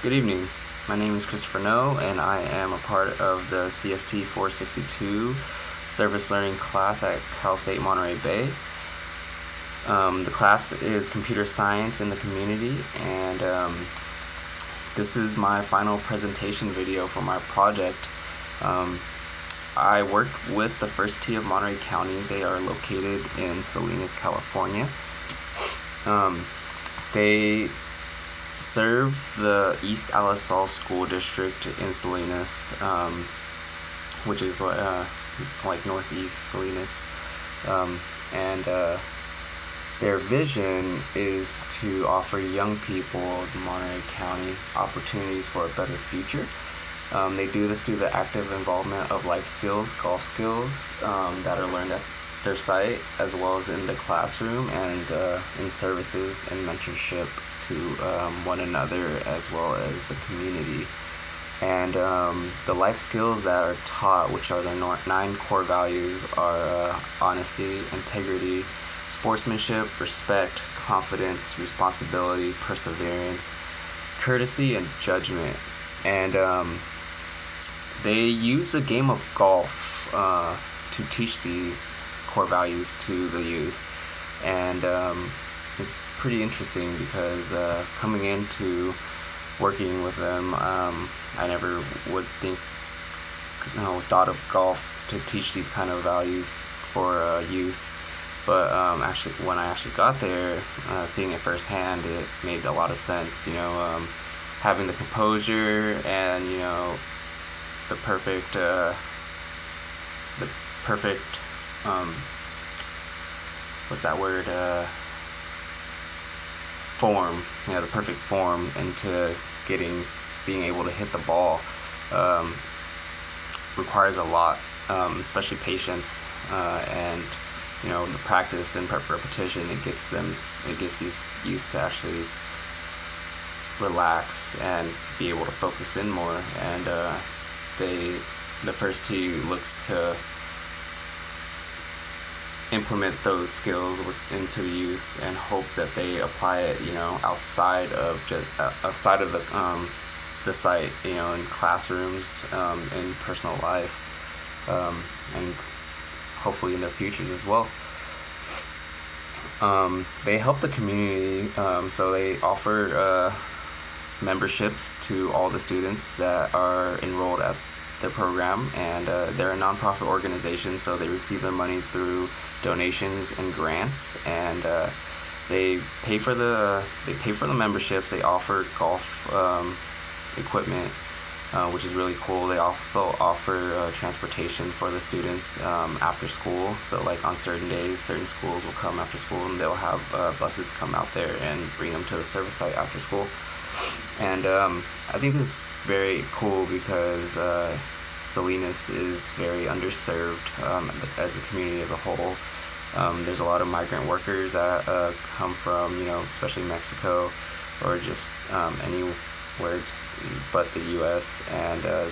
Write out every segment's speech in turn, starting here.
Good evening. My name is Christopher No, and I am a part of the CST 462 Service Learning class at Cal State Monterey Bay. The class is Computer Science in the Community, and this is my final presentation video for my project. I work with the First Tee of Monterey County. They are located in Salinas, California. They serve the East Alisal School District in Salinas, which is like northeast Salinas, and their vision is to offer young people of Monterey County opportunities for a better future. They do this through the active involvement of life skills, golf skills that are learned at their site, as well as in the classroom and in services and mentorship to one another as well as the community. And the life skills that are taught, which are the 9 core values, are honesty, integrity, sportsmanship, respect, confidence, responsibility, perseverance, courtesy, and judgment. And they use a game of golf to teach these core values to the youth. And it's pretty interesting because coming into working with them, I never would thought of golf to teach these kind of values for youth. But actually, when I actually got there, seeing it firsthand, it made a lot of sense. Having the composure and the perfect what's that word? Form. The perfect form into being able to hit the ball requires a lot, especially patience and the practice and repetition. It gets these youth to actually relax and be able to focus in more. And the First Tee looks to implement those skills into the youth and hope that they apply it, outside of the site, in classrooms, in personal life, and hopefully in their futures as well. They help the community, so they offer memberships to all the students that are enrolled at the program, and they're a nonprofit organization, so they receive their money through donations and grants, and they pay for the memberships. They offer golf equipment, which is really cool. They also offer transportation for the students after school. So like on certain days, certain schools will come after school and they'll have buses come out there and bring them to the service site after school. And I think this is very cool because Salinas is very underserved as a community as a whole. There's a lot of migrant workers that come from, especially Mexico or just anywhere but the U.S. And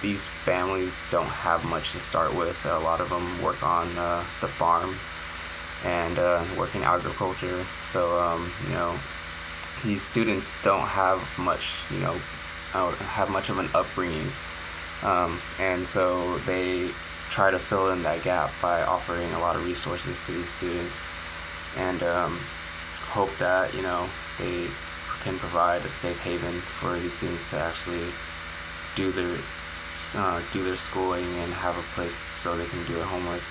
these families don't have much to start with. A lot of them work on the farms and work in agriculture. So, these students don't have much, of an upbringing. And so they try to fill in that gap by offering a lot of resources to these students, and hope that they can provide a safe haven for these students to actually do their schooling and have a place so they can do their homework.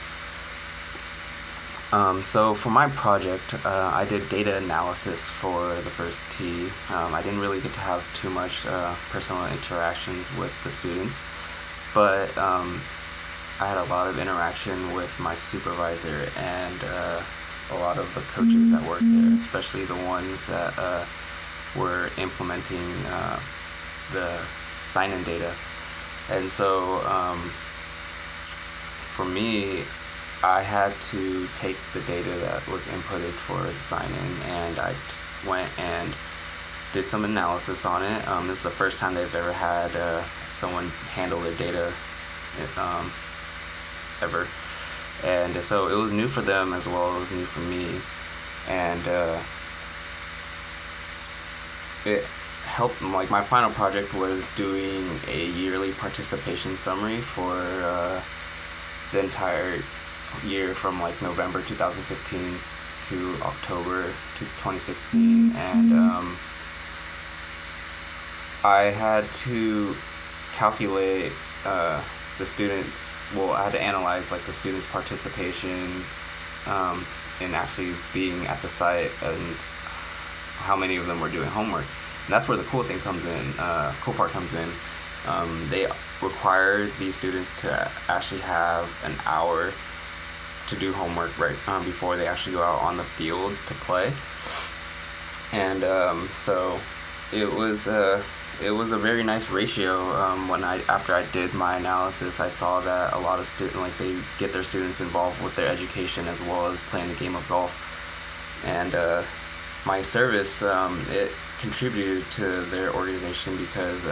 So for my project, I did data analysis for the First Tee. I didn't really get to have too much personal interactions with the students, but I had a lot of interaction with my supervisor and a lot of the coaches that worked there, especially the ones that were implementing the sign-in data. And so for me, I had to take the data that was inputted for the sign-in, and I went and did some analysis on it. This is the first time they've ever had someone handle their data ever. And so it was new for them as well. It was new for me. And like my final project was doing a yearly participation summary for the entire year from like November 2015 to October 2016, and I had to calculate the students. Well, I had to analyze like the students' participation in actually being at the site and how many of them were doing homework. And that's where the cool part comes in. They require these students to actually have an hour to do homework right before they actually go out on the field to play. And so it was a very nice ratio. After I did my analysis, I saw that a lot of they get their students involved with their education as well as playing the game of golf. And my service, it contributed to their organization because,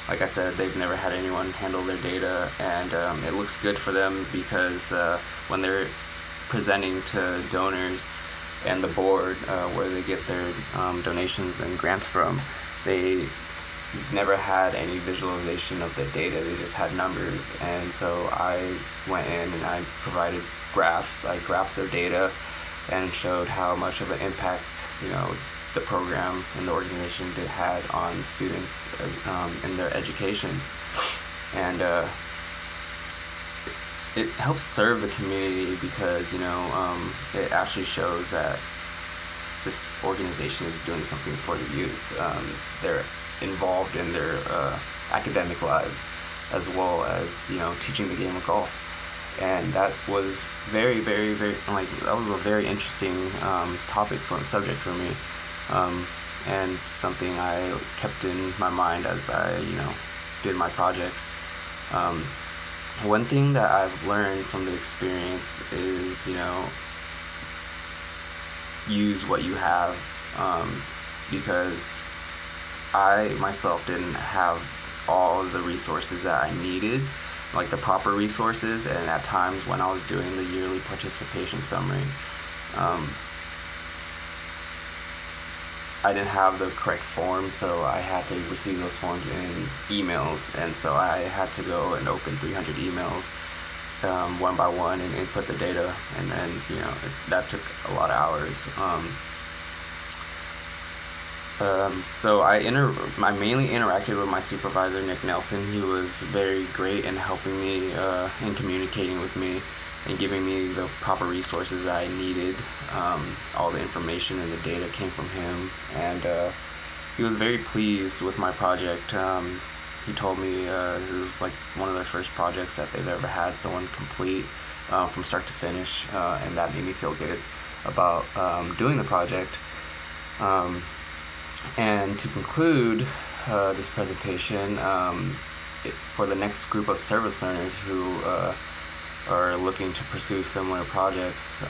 like I said, they've never had anyone handle their data, and it looks good for them because when they're presenting to donors and the board where they get their donations and grants from, they never had any visualization of the data. They just had numbers. And so I went in and I provided graphs. I graphed their data and showed how much of an impact the program and the organization had on students in their education. And it helps serve the community because it actually shows that this organization is doing something for the youth. They're involved in their academic lives as well as teaching the game of golf. And that was very, very, very that was a very interesting subject for me, and something I kept in my mind as I did my projects. One thing that I've learned from the experience is use what you have, because I myself didn't have all the resources that I needed, like the proper resources, and at times when I was doing the yearly participation summary, I didn't have the correct forms, so I had to receive those forms in emails, and so I had to go and open 300 emails one by one and input the data, and then that took a lot of hours. So I mainly interacted with my supervisor, Nick Nelson. He was very great in helping me, in communicating with me, and giving me the proper resources that I needed. All the information and the data came from him, and he was very pleased with my project. He told me it was like one of their first projects that they've ever had someone complete from start to finish, and that made me feel good about doing the project. And to conclude this presentation, for the next group of service learners who are looking to pursue similar projects,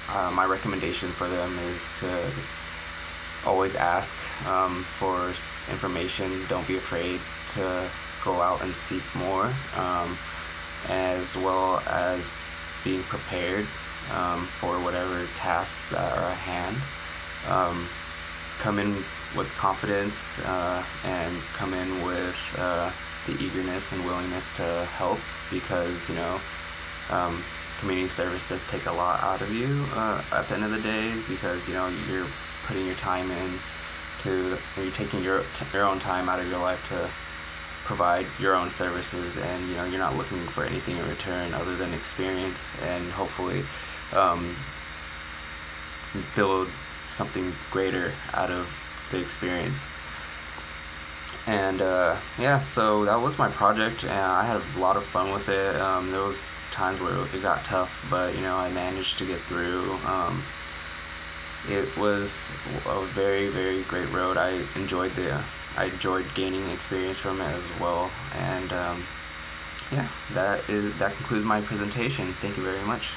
my recommendation for them is to always ask for information. Don't be afraid to go out and seek more, as well as being prepared for whatever tasks that are at hand. Come in with confidence and come in with the eagerness and willingness to help, because community service does take a lot out of you at the end of the day, because you're putting your time in you're taking your own time out of your life to provide your own services, and you're not looking for anything in return other than experience, and hopefully build something greater out of the experience. And so that was my project, and I had a lot of fun with it. There was times where it got tough, but I managed to get through. It was a very, very great road. I enjoyed gaining experience from it as well. And that concludes my presentation. Thank you very much.